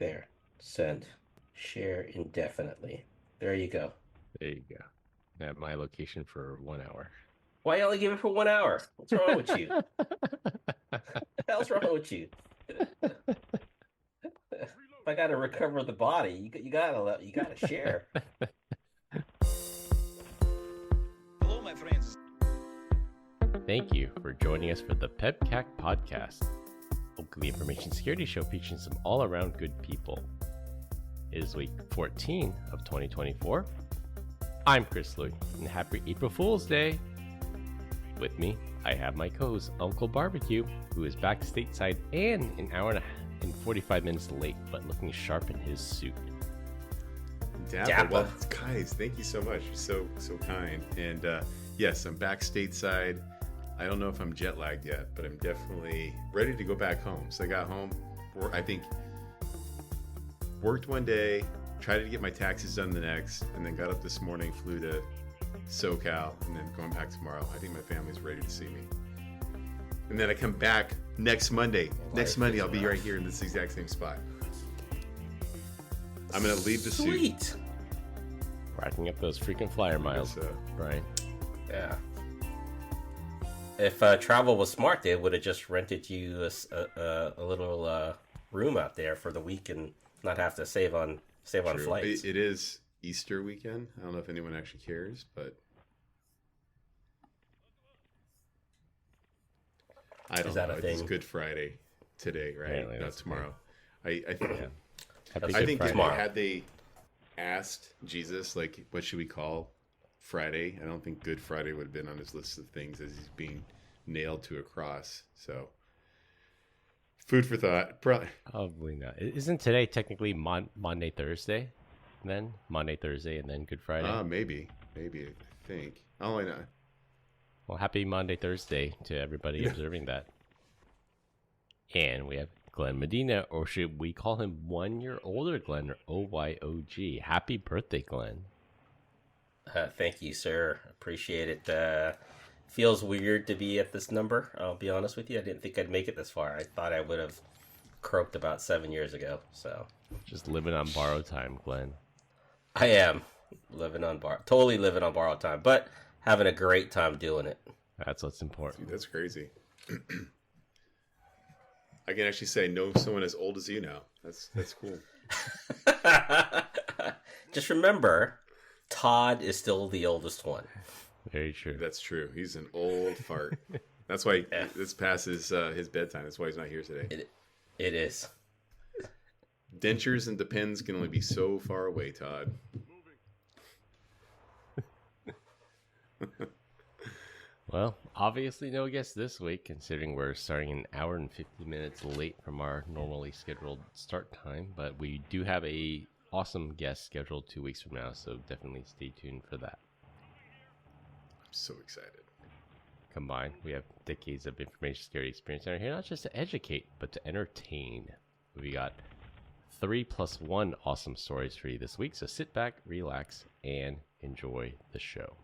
There. Send. Share indefinitely. There you go. There you go. At my location for 1 hour. Why you only give it for 1 hour? What's wrong with you? What the hell's wrong with you? If I gotta recover the body, you gotta share. Hello, my friends. Thank you for joining us for the PEBCAK Podcast, locally information security show featuring some all-around good people. It is week 14 of 2024. I'm Chris Louie, and happy April Fool's Day. With me, I have my co-host, Uncle Barbecue, who is back stateside and an hour and 45 minutes late, but looking sharp in his suit. Dapper. Well, guys, thank you so much. You're so kind. And yes, I'm back stateside. I don't know if I'm jet lagged yet, but I'm definitely ready to go back home. So I got home, I think, worked one day, tried to get my taxes done the next, and then got up this morning, flew to SoCal, and then going back tomorrow. I think my family's ready to see me. And then I come back next Monday. Next Monday, I'll be right here in this exact same spot. I'm going to leave the suit. Sweet. Racking up those freaking flyer miles, Brian. Yeah. If travel was smart, they would have just rented you a little room out there for the week and not have to save on flights. It is Easter weekend. I don't know if anyone actually cares, but I don't know. It's Good Friday today, right? Apparently, Not tomorrow. I think. Yeah. I think Tomorrow. had they asked Jesus, like, what should we call Friday? I don't think Good Friday would have been on his list of things as he's being nailed to a cross. So, food for thought. Probably not. Isn't today technically Monday, Thursday? Then Monday, Thursday, and then Good Friday. Maybe. I think. Oh, I know. Well, happy Monday, Thursday to everybody observing that. And we have Glenn Medina, or should we call him 1 year older Glenn, or OYOG? Happy birthday, Glenn. Thank you, sir. Appreciate it. Feels weird to be at this number. I'll be honest with you. I didn't think I'd make it this far. I thought I would have croaked about 7 years ago. So Just living on borrowed time, Glenn. I am totally living on borrowed time, but having a great time doing it. That's what's important. Dude, that's crazy. I can actually say know someone as old as you now. That's cool. Just remember, Todd is still the oldest one. Very true. That's true. He's an old fart. That's why this passes his bedtime. That's why he's not here today. It is. Dentures and Depends can only be so far away, Todd. Well, obviously no guests this week, considering we're starting an hour and 50 minutes late from our normally scheduled start time. But we do have a awesome guest scheduled 2 weeks from now, so definitely stay tuned for that. I'm so excited. Combined, we have decades of information security experience and are here not just to educate, but to entertain. We got 3+1 awesome stories for you this week, so sit back, relax, and enjoy the show.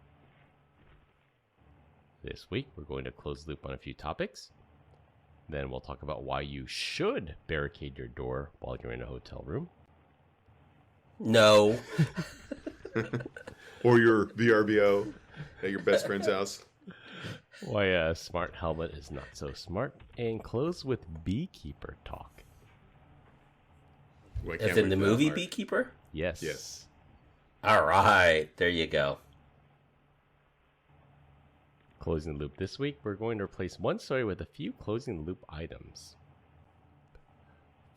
This week, we're going to close the loop on a few topics. Then we'll talk about why you should barricade your door while you're in a hotel room. No. Or your VRBO at your best friend's house. Why a smart helmet is not so smart. And close with Beekeeper talk. Well, As in the movie Beekeeper? Yes. Yes. All right. There you go. Closing the loop this week, we're going to replace one story with a few closing the loop items.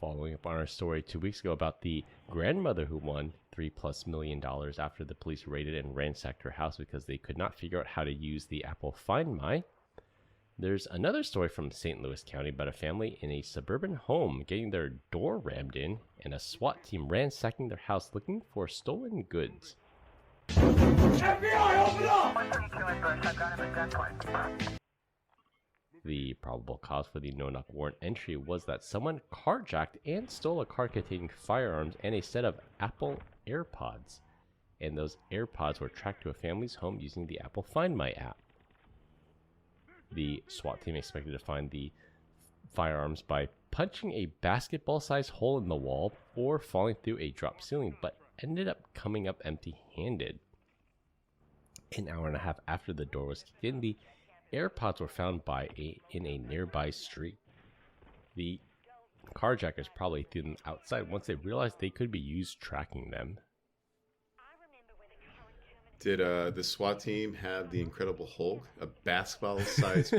Following up on our story 2 weeks ago about the grandmother who won $3+ million after the police raided and ransacked her house because they could not figure out how to use the Apple Find My. There's another story from St. Louis County about a family in a suburban home getting their door rammed in and a SWAT team ransacking their house looking for stolen goods. FBI, open up! The probable cause for the no-knock warrant entry was that someone carjacked and stole a car containing firearms and a set of Apple AirPods. And those AirPods were tracked to a family's home using the Apple Find My app. The SWAT team expected to find the firearms by punching a basketball-sized hole in the wall or falling through a drop ceiling, but ended up coming up empty-handed. An hour and a half after the door was kicked in, the AirPods were found in a nearby street. The carjackers probably threw them outside once they realized they could be used tracking them. Did the SWAT team have the Incredible Hulk, a basketball-sized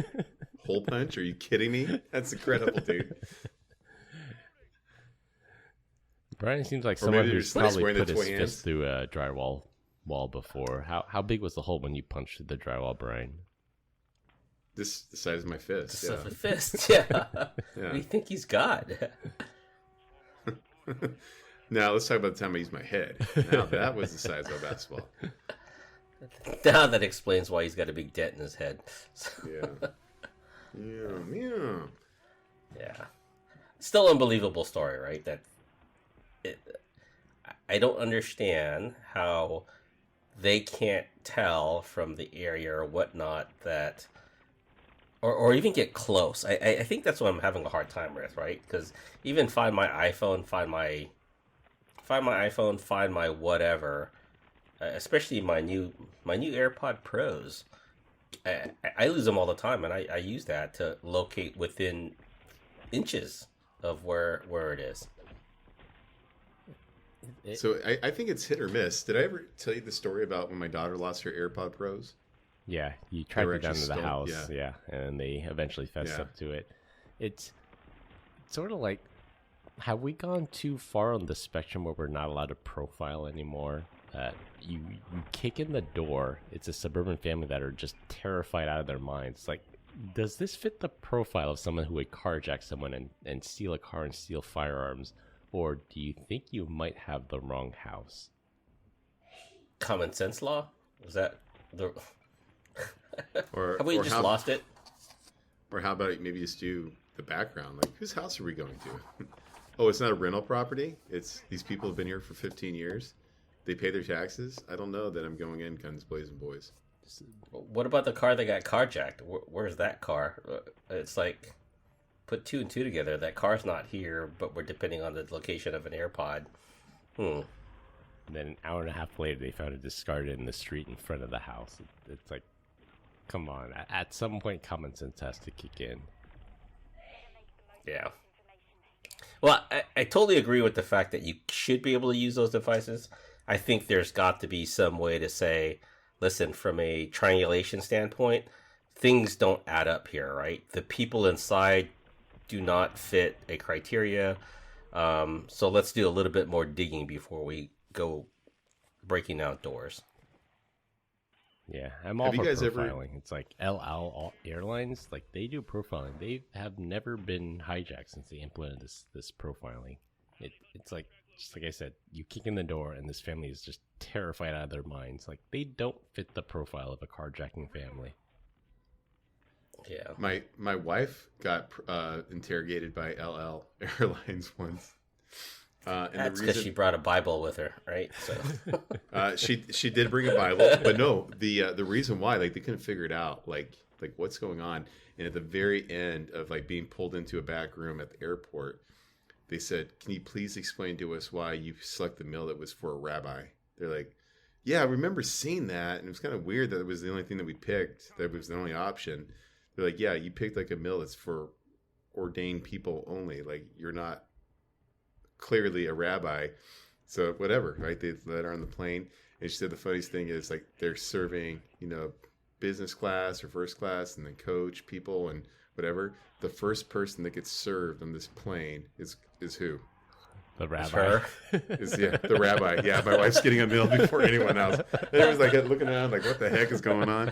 hole punch? Are you kidding me? That's incredible, dude. Brian seems like Or someone maybe who's they're just probably wearing put the his toy fist hands. through a drywall wall before. How big was the hole when you punched through the drywall, Brian? The size of my fist. Just Yeah. a fist. Yeah. What Yeah. do you think he's got? Now let's talk about the time I used my head. Now that was the size of a basketball. Now that explains why he's got a big dent in his head. Yeah. Yeah. Yeah. Still unbelievable story, right? I don't understand how they can't tell from the area or whatnot that, or even get close. I think that's what I'm having a hard time with, right? Because even find my iPhone, find my whatever, especially my new AirPod Pros. I lose them all the time, and I use that to locate within inches of where it is. So I think it's hit or miss. Did I ever tell you the story about when my daughter lost her AirPod Pros? Yeah, you They tracked were it down to actually the stolen, house, yeah, and they eventually fessed Yeah. up to it. It's sort of like, have we gone too far on the spectrum where we're not allowed to profile anymore? You kick in the door, it's a suburban family that are just terrified out of their minds. Like, does this fit the profile of someone who would carjack someone and steal a car and steal firearms? Or do you think you might have the wrong house? Common sense law? Was that the? Or Have we or just how, lost it? Or how about maybe just do the background? Like, whose house are we going to? Oh, it's not a rental property. It's these people have been here for 15 years. They pay their taxes. I don't know that I'm going in guns blazing, boys. What about the car that got carjacked? Where's that car? It's like, put two and two together. That car's not here, but we're depending on the location of an AirPod. And then an hour and a half later, they found it discarded in the street in front of the house. It's like, come on. At some point, common sense has to kick in. Yeah. Well, I totally agree with the fact that you should be able to use those devices. I think there's got to be some way to say, listen, from a triangulation standpoint, things don't add up here, right? The people inside do not fit a criteria. So let's do a little bit more digging before we go breaking down doors. Yeah, I'm all Have for you guys profiling. ever- It's like El Al Airlines, like they do profiling. They have never been hijacked since they implemented this profiling. It's like, just like I said, you kick in the door and this family is just terrified out of their minds. Like they don't fit the profile of a carjacking family. Yeah. My wife got interrogated by LL Airlines once. And That's the because reason she brought a Bible with her, right? So she did bring a Bible, but no, the reason why, like, they couldn't figure it out, like what's going on. And at the very end of like being pulled into a back room at the airport, they said, "Can you please explain to us why you select the meal that was for a rabbi?" They're like, "Yeah, I remember seeing that, and it was kind of weird that it was the only thing that we picked. That was the only option." They're like, "Yeah, you picked like a meal that's for ordained people only. Like, you're not clearly a rabbi, so whatever." Right? They let her on the plane, and she said the funniest thing is, like, they're serving, business class or first class, and then coach people and whatever. The first person that gets served on this plane is who? The it's rabbi. her. Is the rabbi. Yeah, my wife's getting a meal before anyone else. They was like looking around, like, what the heck is going on?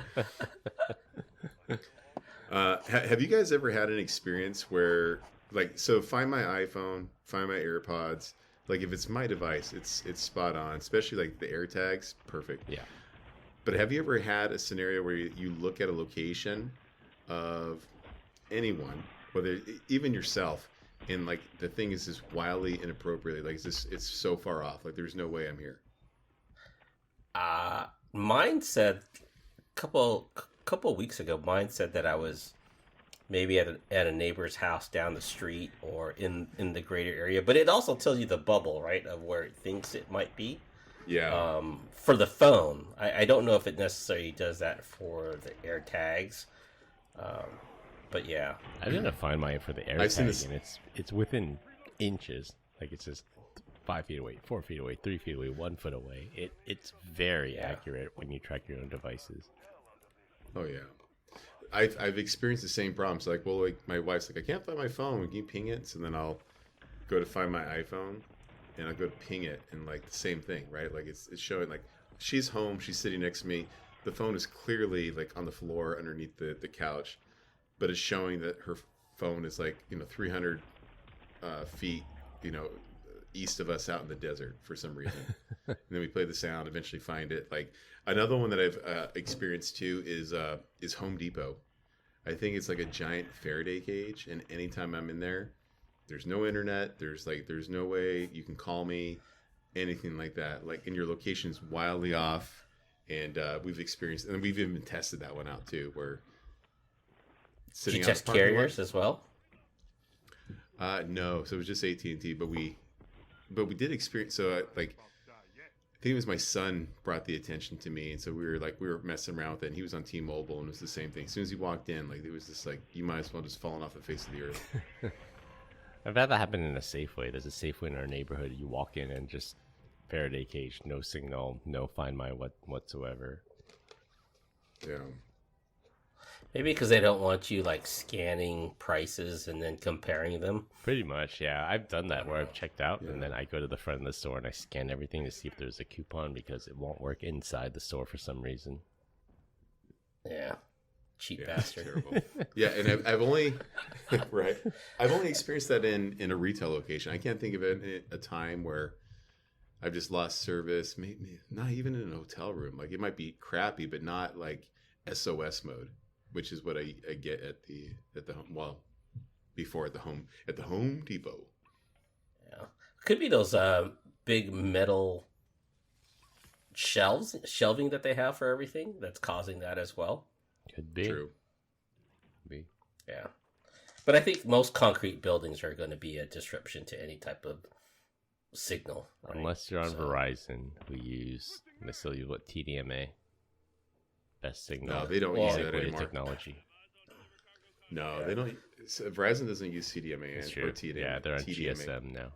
Have you guys ever had an experience where, like, so find my iPhone, find my AirPods, like, if it's my device, it's spot on, especially like the AirTags, perfect. Yeah. But have you ever had a scenario where you look at a location of anyone, whether even yourself, and like the thing is just wildly inappropriately, like it's so far off, like there's no way I'm here? Mine said couple weeks ago. Mine said that I was maybe at a neighbor's house down the street or in the greater area. But it also tells you the bubble, right, of where it thinks it might be. Yeah. For the phone, I don't know if it necessarily does that for the AirTags. But yeah, I didn't find mine for the AirTag, and it's within inches. Like it says 5 feet away, 4 feet away, 3 feet away, 1 foot away. It's very accurate when you track your own devices. Oh yeah. I've experienced the same problems. Like, well, like my wife's like, I can't find my phone. Can you ping it? So then I'll go to find my iPhone, and I'll go to ping it, and like the same thing, right? Like it's showing like she's home, she's sitting next to me. The phone is clearly like on the floor underneath the couch, but it's showing that her phone is like 300 feet, east of us out in the desert for some reason. And then we play the sound, eventually find it. Like another one that I've experienced too is Home Depot. I think it's like a giant Faraday cage, and anytime I'm in there, there's no internet. There's no way you can call me, anything like that. Like, and your location's wildly off. And we've experienced, and we've even tested that one out too, where sitting. Did you test carriers as well? No, so it was just AT&T, but we did experience. So I think it was my son brought the attention to me, and so we were messing around with it. And he was on T-Mobile, and it was the same thing. As soon as he walked in, like it was just like you might as well just fallen off the face of the earth. I've had that happen in a Safeway. There's a Safeway in our neighborhood. You walk in and just Faraday cage, no signal, no Find My whatsoever. Yeah. Maybe because they don't want you like scanning prices and then comparing them. Pretty much, yeah. I've done that where I've checked out and then I go to the front of the store and I scan everything to see if there's a coupon because it won't work inside the store for some reason. Yeah. Cheap bastard. Terrible. Yeah, and I've only right. I've only experienced that in a retail location. I can't think of a time where I've just lost service. Maybe not even in a hotel room. Like it might be crappy, but not like SOS mode, which is what I get at the home. Well, before at the Home Depot. Yeah, could be those big metal shelving that they have for everything that's causing that as well. Could be. True. Be. Yeah, but I think most concrete buildings are going to be a disruption to any type of signal, right? Unless you're on Verizon, they still use TDMA. Best signal. No, they don't use that anymore. Technology. No, they don't. Verizon doesn't use CDMA or TDMA. Yeah, they're on TDMA. GSM now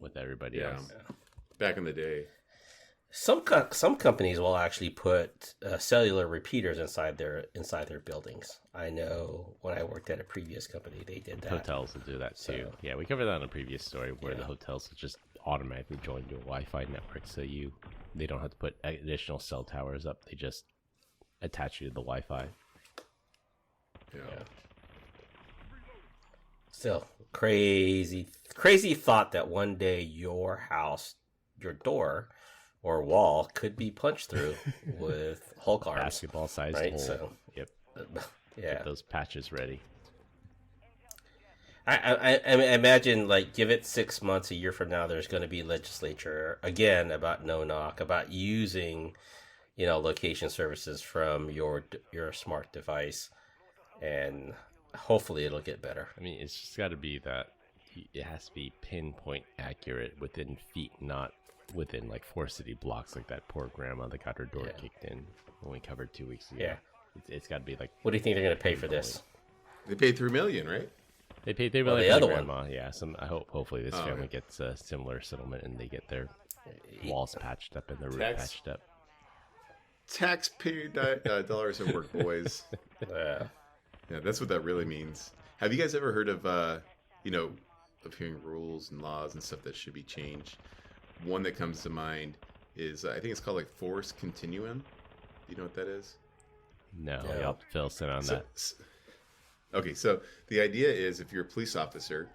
with everybody else. Yeah. Back in the day. Some companies will actually put cellular repeaters inside their buildings. I know when I worked at a previous company, they did that. Hotels will do that too. Yeah, we covered that in a previous story where the hotels will just automatically join your Wi-Fi network, so they don't have to put additional cell towers up. They just attach you to the Wi-Fi. Yeah. Still crazy thought that one day your house, your door or wall could be punched through with Hulk arms. Basketball-sized right? hole. So, yep. Yeah. Get those patches ready. I imagine, like, give it 6 months, a year from now, there's going to be legislature again about no-knock, about using, location services from your smart device, and hopefully it'll get better. I mean, it's just got to be that it has to be pinpoint accurate within feet, not within like 4 city blocks, like that poor grandma that got her door kicked in when we covered 2 weeks ago. Yeah, it's got to be like. What do you think they're going to pay for this? They paid $3 million, right? They paid $3 million for the grandma. Yeah, hopefully this family gets a similar settlement and they get their walls patched up and their roof patched up. Taxpayer dollars at work, boys. Yeah, that's what that really means. Have you guys ever heard of of hearing rules and laws and stuff that should be changed? One that comes to mind is I think it's called like force continuum. Do you know what that is? No, y'all have to fill us in on that. Okay, so the idea is if you're a police officer,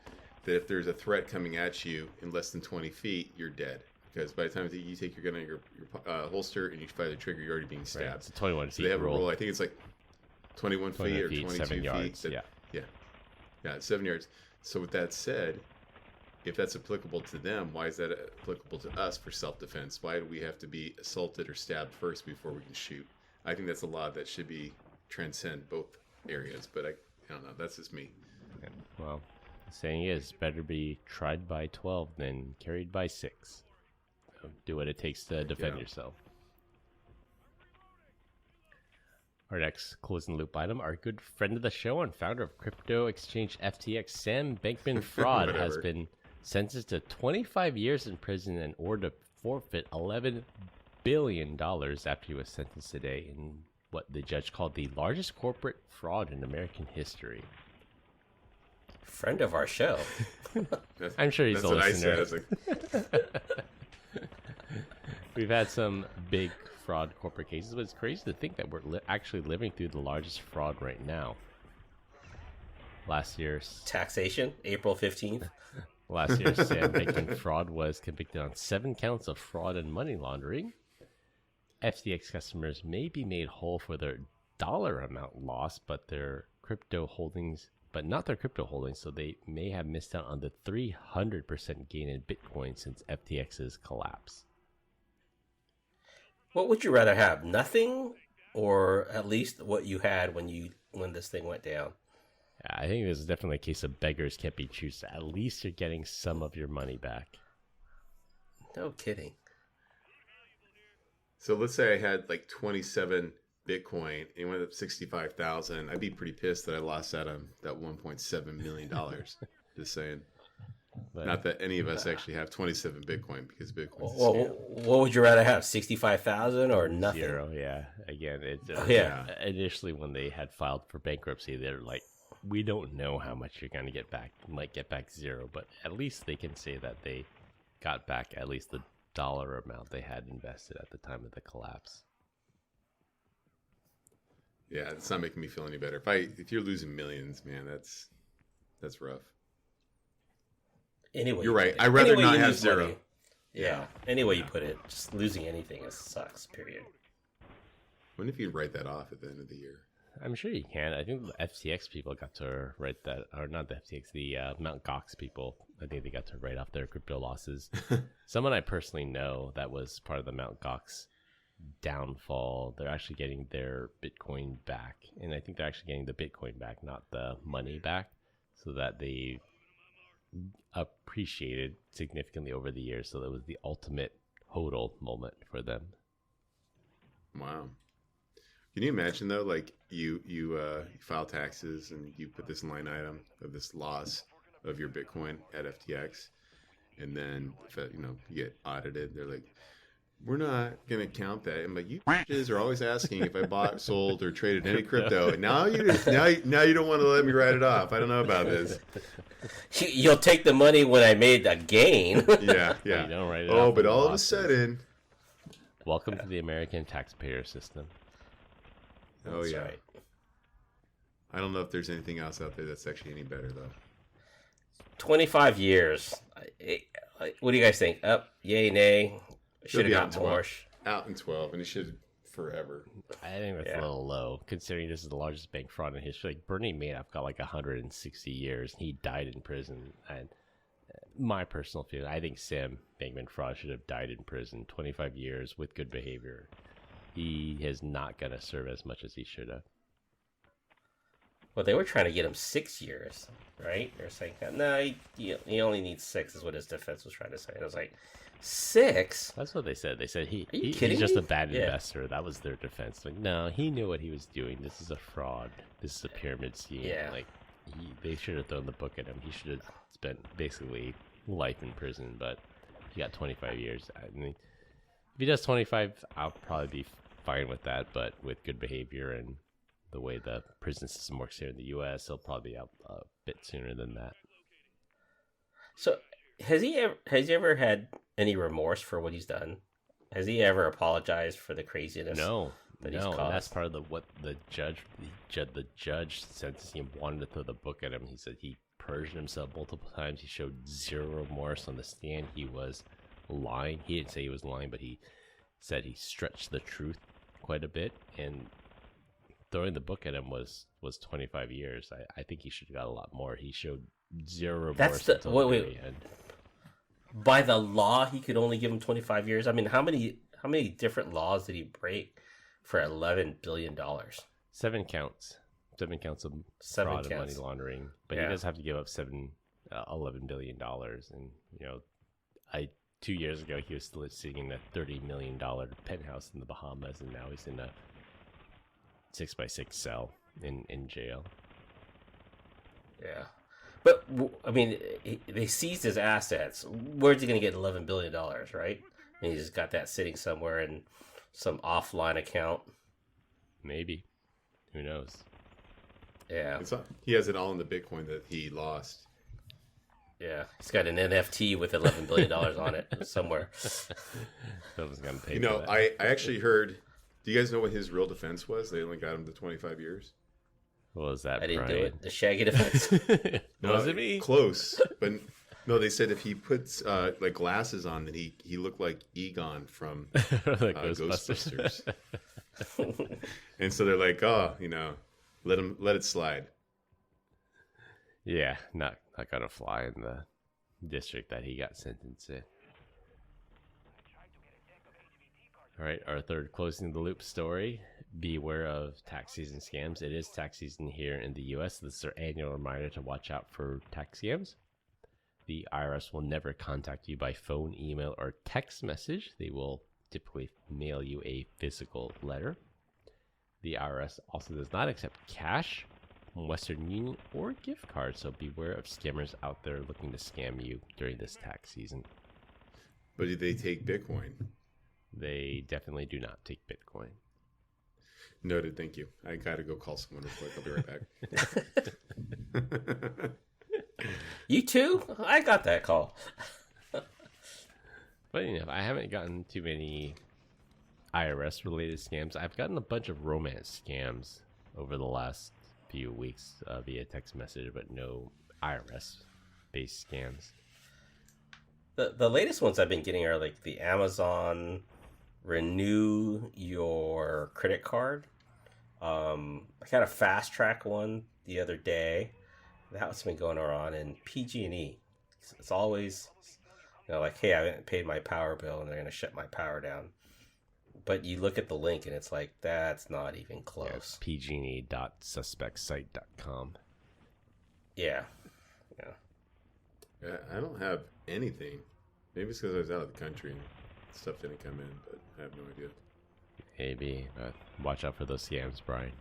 that if there's a threat coming at you in less than 20 feet, you're dead. Because by the time you take your gun out of your holster and you fire the trigger, you're already being stabbed. Right, it's a 21 feet so they have rule. a rule. I think it's like 21 feet or 22 7 yards. feet. Yeah, 7 yards. So with that said, if that's applicable to them, why is that applicable to us for self-defense? Why do we have to be assaulted or stabbed first before we can shoot? I think that's a law that should be transcend both areas, but I don't know. That's just me. Yeah, well, the saying is, better be tried by 12 than carried by 6. So do what it takes to defend yourself. Our next closing loop item, our good friend of the show and founder of crypto exchange FTX, Sam Bankman Fraud, has been sentenced to 25 years in prison and ordered to forfeit $11 billion after he was sentenced today in what the judge called the largest corporate fraud in American history. Friend of our show. I'm sure he's a listener. That's what I said. We've had some big fraud corporate cases, but it's crazy to think that we're actually living through the largest fraud right now. Last year's Taxation, April 15th. Last year, Sam Bankman Fraud was convicted on 7 counts of fraud and money laundering. FTX customers may be made whole for their dollar amount lost, but not their crypto holdings, so they may have missed out on the 300% gain in Bitcoin since FTX's collapse. What would you rather have? Nothing, or at least what you had when this thing went down? I think this is definitely a case of beggars can't be choosers. At least you're getting some of your money back. No kidding. So let's say I had like 27 Bitcoin and it went up 65,000. I'd be pretty pissed that I lost out on that $1.7 million. Just saying. But, not that any of us actually have 27 Bitcoin because Bitcoin's well, what would you rather have? 65,000 or nothing? 0, yeah. Again, initially when they had filed for bankruptcy, they're like, we don't know how much you're going to get back. You might get back 0, but at least they can say that they got back at least the dollar amount they had invested at the time of the collapse. Yeah, it's not making me feel any better. If you're losing millions, man, that's rough. Anyway, you're right. I'd rather not have 0. Money. Yeah. Any way you put it, just losing anything sucks. Period. What if you write that off at the end of the year? I'm sure you can. I think the FTX people got to write that, or not the FTX, the Mt. Gox people. I think they got to write off their crypto losses. Someone I personally know that was part of the Mt. Gox downfall. They're actually getting their Bitcoin back, and I think they're actually getting the Bitcoin back, not the money back, so that they appreciated significantly over the years. So that was the ultimate hodl moment for them. Wow. Can you imagine though, like you file taxes and you put this line item of this loss of your Bitcoin at FTX, and then you get audited. They're like, we're not gonna count that. I'm like, you bitches are always asking if I bought, sold, or traded any crypto, and now you don't want to let me write it off. I don't know about this. You'll take the money when I made a gain. Yeah. You don't write it off But all of a sudden, welcome to the American taxpayer system. Oh, that's yeah. Right. I don't know if there's anything else out there that's actually any better, though. 25 years. What do you guys think? Up, yay, nay? Should have gotten more. Out in 12, and it should forever. I think that's a little low, considering this is the largest bank fraud in history. Like Bernie Madoff got like 160 years, and he died in prison. And my personal feeling, I think Sam Bankman Fraud should have died in prison, 25 years with good behavior. He is not going to serve as much as he should have. Well, they were trying to get him 6 years, right? They're saying, no, he only needs 6 is what his defense was trying to say. And I was like, 6? That's what they said. They said he's kidding just me? a bad investor. That was their defense. Like, no, he knew what he was doing. This is a fraud. This is a pyramid scheme. Yeah. Like, they should have thrown the book at him. He should have spent basically life in prison, but he got 25 years. I mean, if he does 25, I'll probably be fine with that, but with good behavior and the way the prison system works here in the U.S., he'll probably be out a bit sooner than that. So, has he ever had any remorse for what he's done? Has he ever apologized for the craziness? No. He's caused? And that's part of what the judge sentencing him, wanted to throw the book at him. He said he perjured himself multiple times. He showed 0 remorse on the stand. He was lying. He didn't say he was lying, but he said he stretched the truth quite a bit, and throwing the book at him was 25 years. I think he should have got a lot more. He showed 0 remorse. That's the until the very end. By the law, he could only give him 25 years. I mean, how many different laws did he break for $11 billion? 7 counts. 7 counts of 7 fraud and money counts. laundering, but Yeah. he does have to give up $11 billion. And, 2 years ago, he was still sitting in a $30 million penthouse in the Bahamas, and now he's in a 6x6 cell in jail. Yeah. But, I mean, they seized his assets. Where's he going to get $11 billion, right? And he's just got that sitting somewhere in some offline account. Maybe. Who knows? Yeah. He has it all in the Bitcoin that he lost. Yeah. He's got an NFT with $11 billion on it somewhere. Someone's going to pay You for know, that. I actually heard. Do you guys know what his real defense was? They only got him to 25 years. What was that, I didn't do Brian? it. The Shaggy defense. Was it me? Close, but no. They said if he puts like glasses on, that he looked like Egon from The Ghostbusters. And so they're like, oh, let it slide. Yeah, not gonna fly in the district that he got sentenced in. All right, our third closing the loop story. Beware of tax season scams. It is tax season here in the U.S. This is our annual reminder to watch out for tax scams. The IRS will never contact you by phone, email, or text message. They will typically mail you a physical letter. The IRS also does not accept cash, Western Union, or gift cards, so beware of scammers out there looking to scam you during this tax season. But do they take Bitcoin? They definitely do not take Bitcoin. Noted. Thank you. I gotta go call someone real quick. I'll be right back. You too? I got that call. But I haven't gotten too many IRS related scams. I've gotten a bunch of romance scams over the last few weeks via text message, but no IRS based scams. The latest ones I've been getting are like the Amazon renew your credit card. I got a fast track one the other day. That's been going on, and PG&E. It's always, like, hey, I haven't paid my power bill, and they're going to shut my power down. But you look at the link, and it's like, that's not even close. Yeah, pgne.suspectsite.com. Yeah. I don't have anything. Maybe it's because I was out of the country and stuff didn't come in, but I have no idea. Maybe. But watch out for those scams, Brian.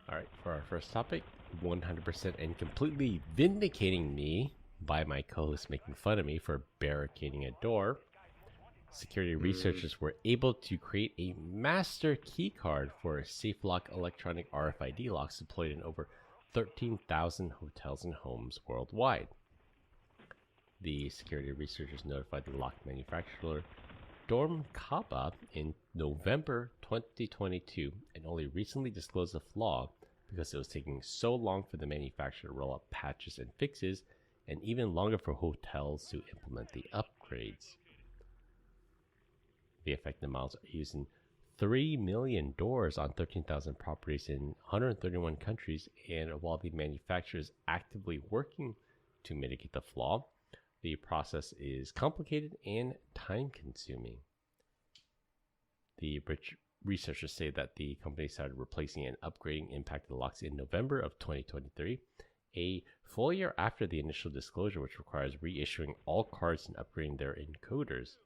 All right, for our first topic, 100% and completely vindicating me by my co-host making fun of me for barricading a door, security researchers were able to create a master key card for SafeLock electronic RFID locks deployed in over 13,000 hotels and homes worldwide. The security researchers notified the lock manufacturer Dormkaba in November 2022 and only recently disclosed the flaw because it was taking so long for the manufacturer to roll out patches and fixes, and even longer for hotels to implement the upgrades. The affected models are used in 3 million doors on 13,000 properties in 131 countries, and while the manufacturer is actively working to mitigate the flaw, the process is complicated and time-consuming. The researchers say that the company started replacing and upgrading impacted locks in November of 2023, a full year after the initial disclosure, which requires reissuing all cards and upgrading their encoders.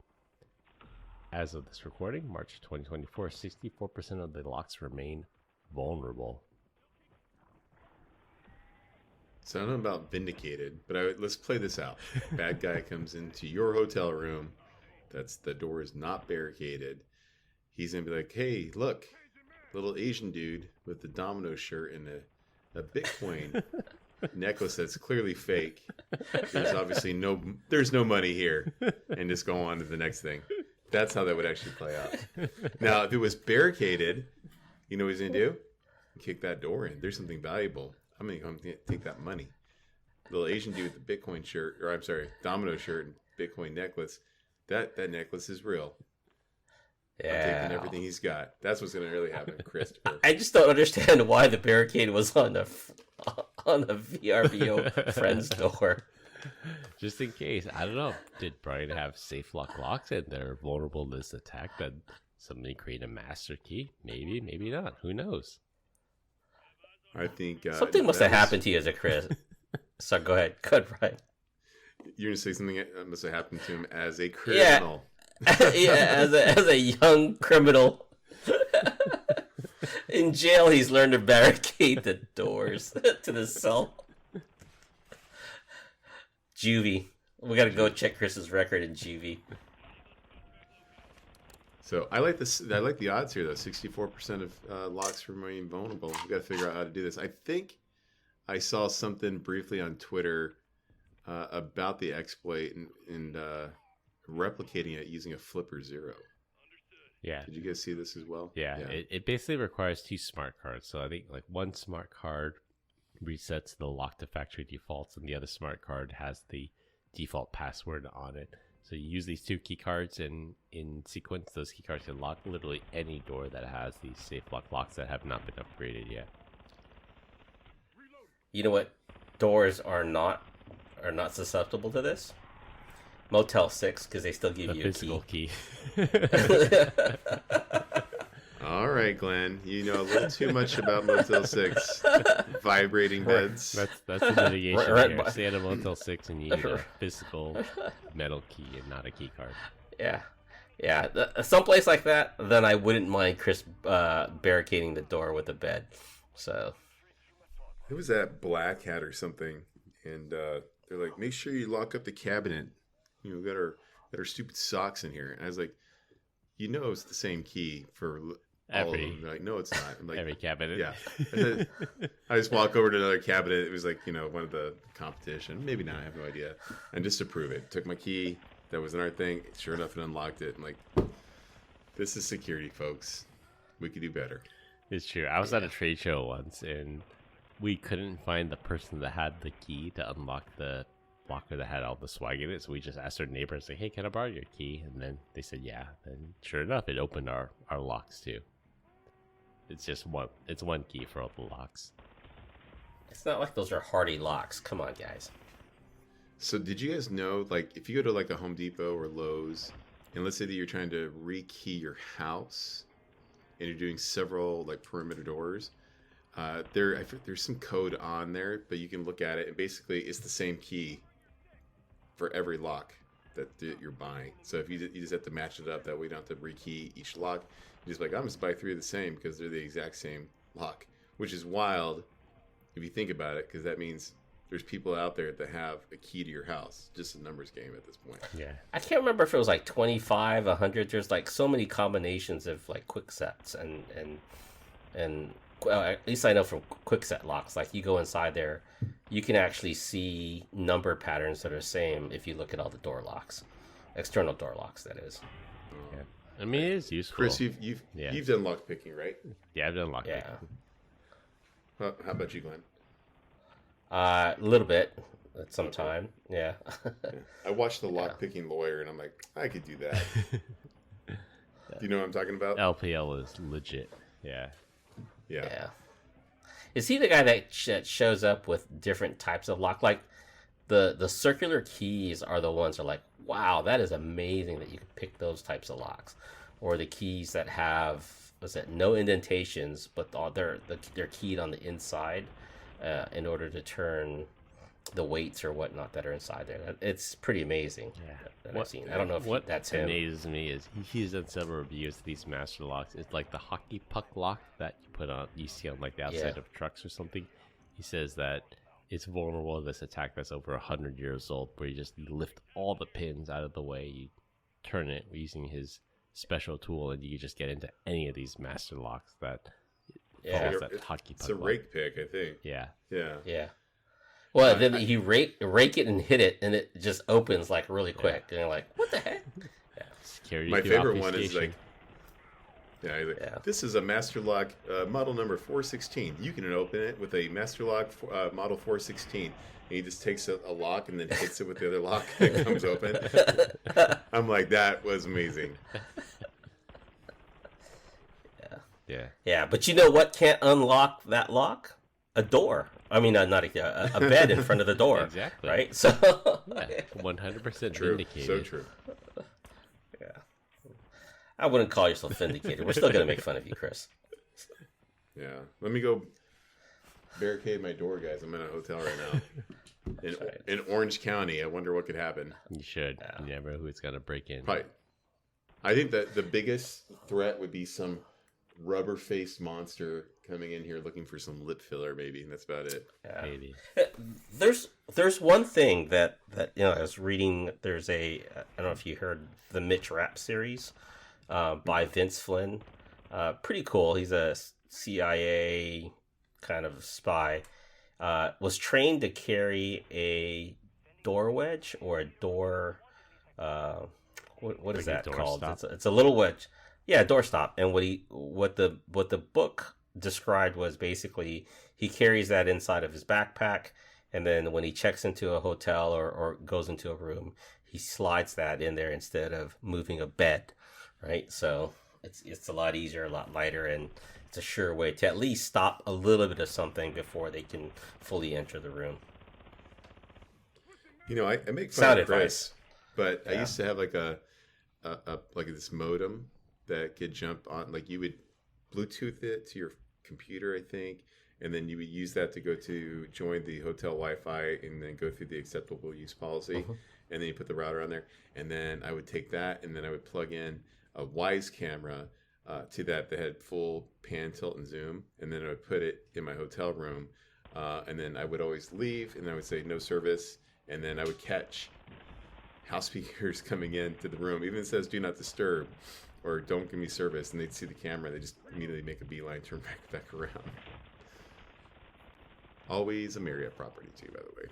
As of this recording, March 2024, 64% of the locks remain vulnerable. So I don't know about vindicated, but let's play this out. Bad guy comes into your hotel room. The door is not barricaded. He's going to be like, hey, look, little Asian dude with the domino shirt and a Bitcoin necklace that's clearly fake. There's obviously no money here. And just go on to the next thing. That's how that would actually play out. Now, if it was barricaded, you know what he's going to do? Kick that door in. There's something valuable. I'm going to take that money. Little Asian dude with the Bitcoin shirt, or I'm sorry, domino shirt and Bitcoin necklace. That necklace is real. Yeah. I'm taking everything he's got. That's what's going to really happen, Christopher. I just don't understand why the barricade was on the VRBO friend's door. Just in case, I don't know. Did Brian have safe locks and they're vulnerable to this attack that somebody create a master key? Maybe, maybe not. Who knows? I think something must have happened to you as a Chris. So go ahead, Brian. You're gonna say something that must have happened to him as a criminal. Yeah, as a young criminal. In jail, he's learned to barricade the doors to the cell. Juvie. We gotta go check Chris's record in Juvie. So I like this. I like the odds here, though. 64% of locks remain vulnerable. We gotta figure out how to do this. I think I saw something briefly on Twitter about the exploit and replicating it using a flipper 0. Yeah. Did you guys see this as well? Yeah. It basically requires 2 smart cards. So I think like one smart card resets the lock to factory defaults, and the other smart card has the default password on it. So you use these 2 key cards, and in sequence, those key cards can lock literally any door that has these safe lock locks that have not been upgraded yet. You know what doors are not susceptible to this? Motel 6, because they still give The you a physical key. All right, Glenn. You know a little too much about Motel 6. Vibrating beds. That's the mitigation Right, here. Stay at a Motel 6 and you need a physical metal key and not a key card. Yeah. Someplace like that, then I wouldn't mind Chris barricading the door with a bed. So It was that Black Hat or something, and they're like, make sure you lock up the cabinet. You know, we got our stupid socks in here. And I was like, you know, it's the same key for all of them. They're like, no, it's not. I'm like, Every cabinet. Yeah. And then I just walk over to another cabinet. It was like, you know, one of the competition. Maybe not. I have no idea. And just to prove it, took my key. That was another thing. Sure enough, it unlocked it. I'm like, this is security, folks. We could do better. It's true. I was at a trade show once, and we couldn't find the person that had the key to unlock the locker that had all the swag in it. So we just asked our neighbors, like, hey, can I borrow your key? And then they said, yeah. And sure enough, it opened our locks too. It's just one key for all the locks. it's not like those are hardy locks. Come on, guys. So did you guys know, like, if you go to like a Home Depot or Lowe's, and let's say that you're trying to rekey your house, and you're doing several like perimeter doors, there's some code on there, but you can look at it, and basically it's the same key for every lock that you're buying. So if you just have to match it up, that way you don't have to rekey each lock. You're just like, I'm just buy 3 of the same because they're the exact same lock, which is wild if you think about it, because that means there's people out there that have a key to your house. Just a numbers game at this point. Yeah. I can't remember if it was like 25, 100. There's like so many combinations of like quick sets and well, at least I know from quick set locks, like you go inside there, you can actually see number patterns that are the same if you look at all the door locks, external door locks, that is. Yeah. I mean, it is useful. Chris, you've done lock picking, right? Yeah, I've done lock Yeah. picking. How about you, Glenn? A little bit at some time. Yeah. I watched the lock picking lawyer, and I'm like, I could do that. Do you know what I'm talking about? LPL is legit. Yeah. Yeah. Is he the guy that shows up with different types of lock? Like the circular keys are the ones that are like, wow, that is amazing that you can pick those types of locks. Or the keys that have, no indentations, but they're keyed on the inside in order to turn the weights or whatnot that are inside there. It's pretty amazing. Yeah. That I've seen. I don't know if that's him. What amazes me is he's done several reviews of these master locks. It's like the hockey puck lock that you see on like the outside of trucks or something. He says that it's vulnerable to this attack that's over 100 years old, where you just lift all the pins out of the way, you turn it using his special tool, and you just get into any of these master locks that follows that hockey puck. It's a rake pick, I think. Yeah. Well, then you rake it and hit it, and it just opens like really quick, and you're like, "What the heck?" Yeah. Security. My favorite one is like, this is a master lock model number 416. You can open it with a master lock model 416. And he just takes a lock and then hits it with the other lock, and it comes open. I'm like, that was amazing. Yeah, but you know what can't unlock that lock? A door. I mean, not a bed in front of the door. Exactly. Right? So 100% True. vindicated. So true. Yeah. I wouldn't call yourself vindicated. We're still gonna make fun of you, Chris. Yeah. Let me go barricade my door, guys. I'm in a hotel right now. In Orange County. I wonder what could happen. You should. You never know who's gonna break in. Probably. I think that the biggest threat would be some rubber-faced monster coming in here looking for some lip filler, maybe. And that's about it. Yeah. Maybe. There's one thing that I was reading. There's I don't know if you heard the Mitch Rapp series by Vince Flynn. Pretty cool. He's a CIA kind of spy. Was trained to carry a door wedge or a door. What is Like that called? stop? It's a little wedge. Yeah, doorstop. And what the book described was basically he carries that inside of his backpack, and then when he checks into a hotel or goes into a room, he slides that in there instead of moving a bed, right? So it's a lot easier, a lot lighter, and it's a sure way to at least stop a little bit of something before they can fully enter the room. You know, I make fun Sound of Chris, advice. but I Yeah. used to have like a like this modem that could jump on. Like you would Bluetooth it to your computer, I think, and then you would use that to go to join the hotel Wi-Fi and then go through the acceptable use policy, and then you put the router on there, and then I would take that and then I would plug in a Wise camera to that had full pan, tilt, and zoom, and then I would put it in my hotel room, and then I would always leave, and I would say no service, and then I would catch house speakers coming into the room, even if it says do not disturb or don't give me service, and they'd see the camera, they just immediately make a beeline, turn back around. Always a Marriott property too, by the way.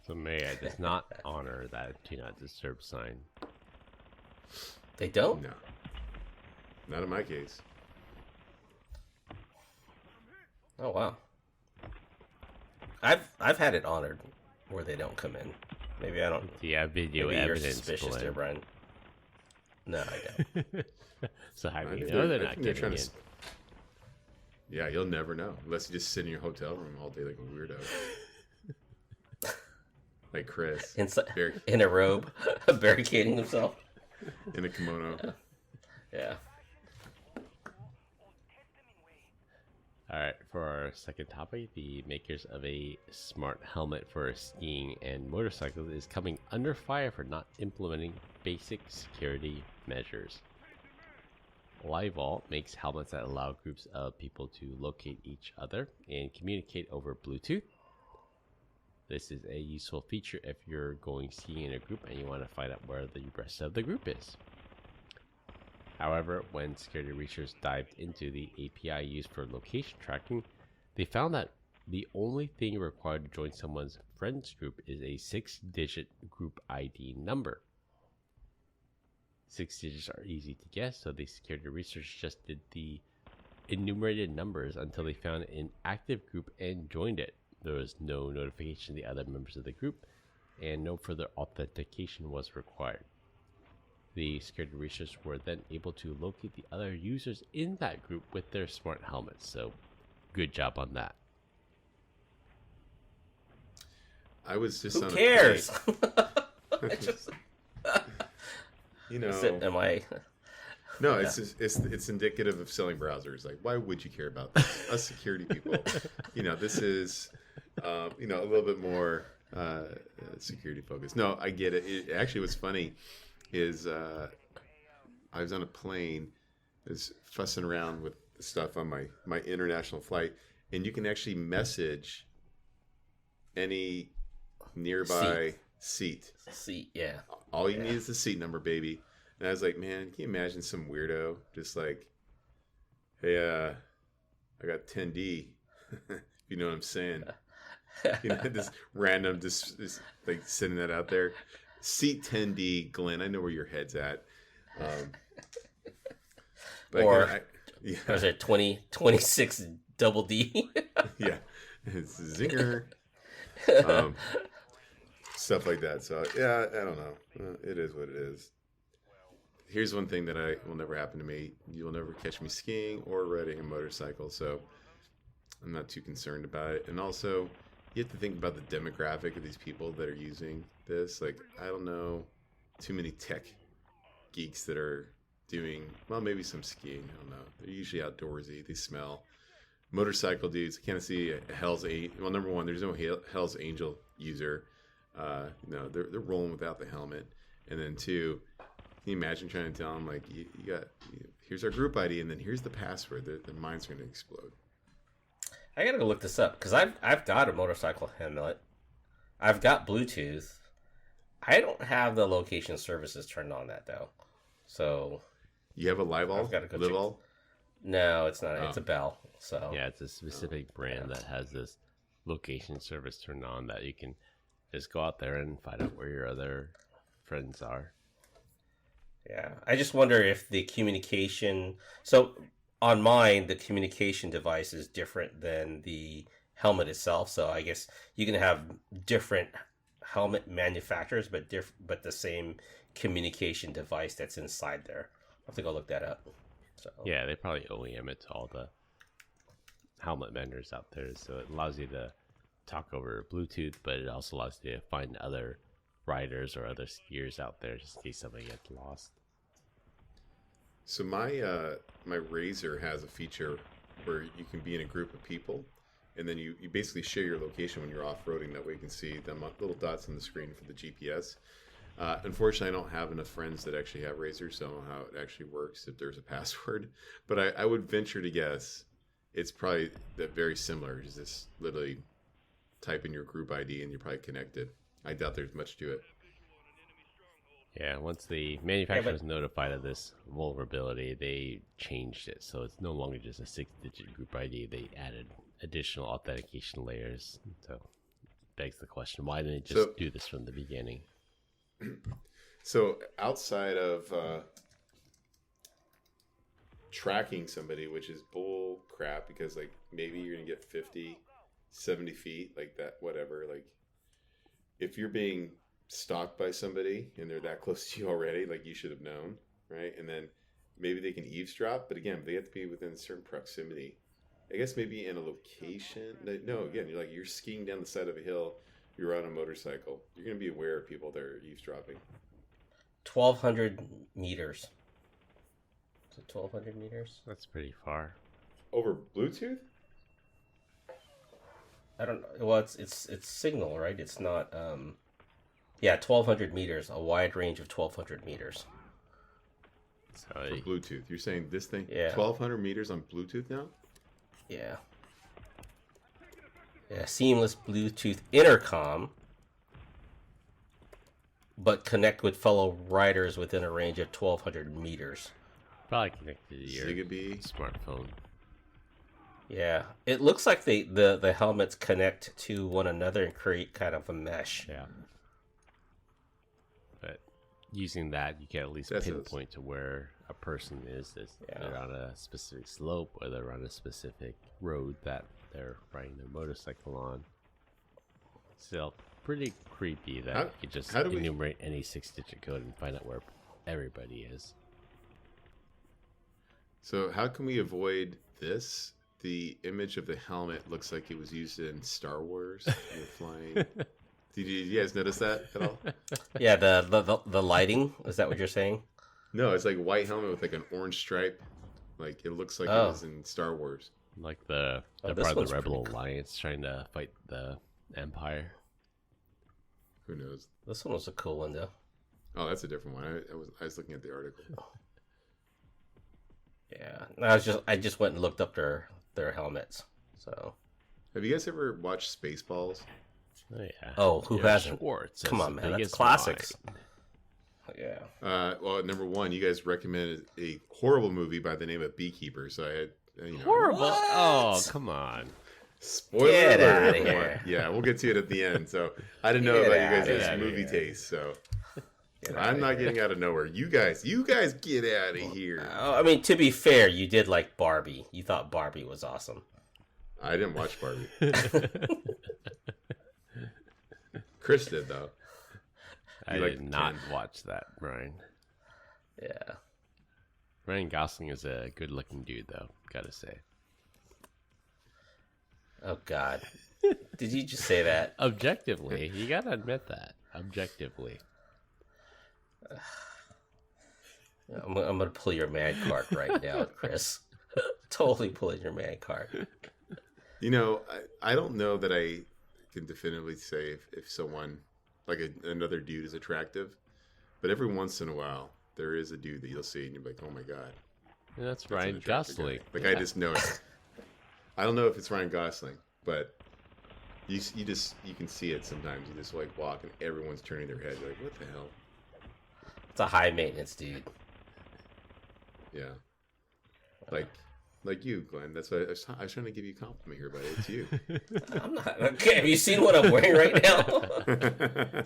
So Marriott does not honor that do not disturb sign. They don't? No, not in my case. Oh wow. I've had it honored where they don't come in. Maybe I don't. Do you have video Maybe you're evidence? suspicious there, Blaine? Brian. No, I don't. So how do I you think know they're I not think they're getting trying in? to. Yeah, you'll never know unless you just sit in your hotel room all day like a weirdo, like Chris In a robe, barricading himself. in a kimono. Yeah. All right, for our second topic, the makers of a smart helmet for skiing and motorcycles is coming under fire for not implementing basic security measures. LiveVault makes helmets that allow groups of people to locate each other and communicate over Bluetooth. This is a useful feature if you're going skiing in a group and you want to find out where the rest of the group is. However, when security researchers dived into the API used for location tracking, they found that the only thing required to join someone's friends group is a 6-digit group ID number. 6 digits are easy to guess, so the security researchers just did the enumerated numbers until they found an active group and joined it. There was no notification to the other members of the group, and no further authentication was required. The security researchers were then able to locate the other users in that group with their smart helmets, so good job on that. I was just Who on cares? A Just, you know, am I? no, it's just, it's indicative of selling browsers. Like, why would you care about this? Us security people, you know, this is, you know, a little bit more security focused. No, I get it. It actually was funny. Is I was on a plane, was fussing around with the stuff on my international flight, and you can actually message any nearby seat. Yeah. All you need is the seat number, baby. And I was like, man, can you imagine some weirdo just like, hey, I got 10D. You know what I'm saying? You know, this random, just like sending that out there. Seat 10D, Glenn. I know where your head's at. But Or yeah, was it 26 double D? yeah, it's zinger. Stuff like that. So yeah, I don't know. It is what it is. Here's one thing that will never happen to me. You'll never catch me skiing or riding a motorcycle. So I'm not too concerned about it. And also, you have to think about the demographic of these people that are using this. Like, I don't know too many tech geeks that are doing, well, maybe some skiing. I don't know. They're usually outdoorsy. They smell. Motorcycle dudes, I can't see a Hell's Angel. Well, number one, there's no Hell's Angel user. No, they're rolling without the helmet. And then two, can you imagine trying to tell them, like, here's our group ID, and then here's the password. Their minds are going to explode. I gotta go look this up because I've got a motorcycle helmet. I've got Bluetooth. I don't have the location services turned on that though. So you have a Live-All? I've got to go Live-All? No, it's not. Oh. It's a Bell. So Yeah, it's a specific brand that has this location service turned on that you can just go out there and find out where your other friends are. yeah, I just wonder if the communication. So on mine, the communication device is different than the helmet itself. So I guess you can have different helmet manufacturers, but the same communication device that's inside there. I'll have to go look that up. So Yeah, they probably OEM it to all the helmet vendors out there, so it allows you to talk over Bluetooth, but it also allows you to find other riders or other skiers out there just in case somebody gets lost. So my my Razor has a feature where you can be in a group of people, and then you basically share your location when you're off-roading. That way you can see them little dots on the screen for the GPS. Unfortunately, I don't have enough friends that actually have Razors, so I don't know how it actually works if there's a password. But I would venture to guess it's probably very similar. Just literally type in your group ID and you're probably connected. I doubt there's much to it. Yeah, once the manufacturer was notified of this vulnerability, they changed it, so it's no longer just a 6-digit group ID. They added additional authentication layers. So it begs the question, why didn't they just do this from the beginning? So outside of tracking somebody, which is bull crap, because like maybe you're gonna get 50, 70 feet, like that, whatever. Like if you're being stalked by somebody and they're that close to you already, like you should have known, right? And then maybe they can eavesdrop, but again, they have to be within a certain proximity. I guess maybe in a location. No, again, you're skiing down the side of a hill. You're on a motorcycle. You're going to be aware of people that are eavesdropping. 1,200 meters. Is it 1,200 meters? That's pretty far. Over Bluetooth? I don't know. Well, it's signal, right? It's not. Yeah, 1,200 meters. A wide range of 1,200 meters. So For Bluetooth. You're saying this thing? Yeah. 1,200 meters on Bluetooth now? Yeah. Yeah, seamless Bluetooth intercom, but connect with fellow riders within a range of 1,200 meters. probably connected to your Zigbee. smartphone. Yeah, it looks like the helmets connect to one another and create kind of a mesh. Yeah. But using that, you can at least That's pinpoint to where a person is. They're on a specific slope, or they're on a specific road that they're riding their motorcycle on. Still pretty creepy that you could just enumerate any 6-digit code and find out where everybody is. So how can we avoid this? The image of the helmet looks like it was used in Star Wars. You're flying. Did you guys notice that at all? Yeah, the lighting, is that what you're saying? No, it's like a white helmet with like an orange stripe. Like it looks like it was in Star Wars. Like the part of the Rebel Alliance trying to fight the Empire. Who knows? This one was a cool one, though. Oh, that's a different one. I was looking at the article. Yeah, I just went and looked up their helmets. So, have you guys ever watched Spaceballs? Oh yeah. Oh, who hasn't? Schwartz, Come on, man, that's classics. Yeah. Well, number one, you guys recommended a horrible movie by the name of Beekeeper, so I had horrible. Oh, come on. Spoiler Get alert, outta everyone. here. Yeah, we'll get to it at the end. So I didn't know Get about you outta guys' movie taste. So I'm not getting out of nowhere. You guys get out of here. I mean, to be fair, you did like Barbie. You thought Barbie was awesome. I didn't watch Barbie. Chris did though. I did not watch that, Brian. Yeah. Ryan Gosling is a good-looking dude, though. Gotta say. Oh God. Did you just say that? Objectively, you gotta admit that. Objectively. I'm gonna pull your man card right now, Chris. Totally pulling your man card. You know, I don't know that I can definitively say if someone, like another dude is attractive, but every once in a while, there is a dude that you'll see and you're like, oh my God. Yeah, that's Ryan Gosling. Like, I just know it. I don't know if it's Ryan Gosling, but you can see it sometimes. You just like walk and everyone's turning their head. You're like, what the hell? It's a high maintenance dude. Yeah. Like you, Glenn. That's what I was trying to give you a compliment here, buddy. It's you. I'm not. Okay, have you seen what I'm wearing right now?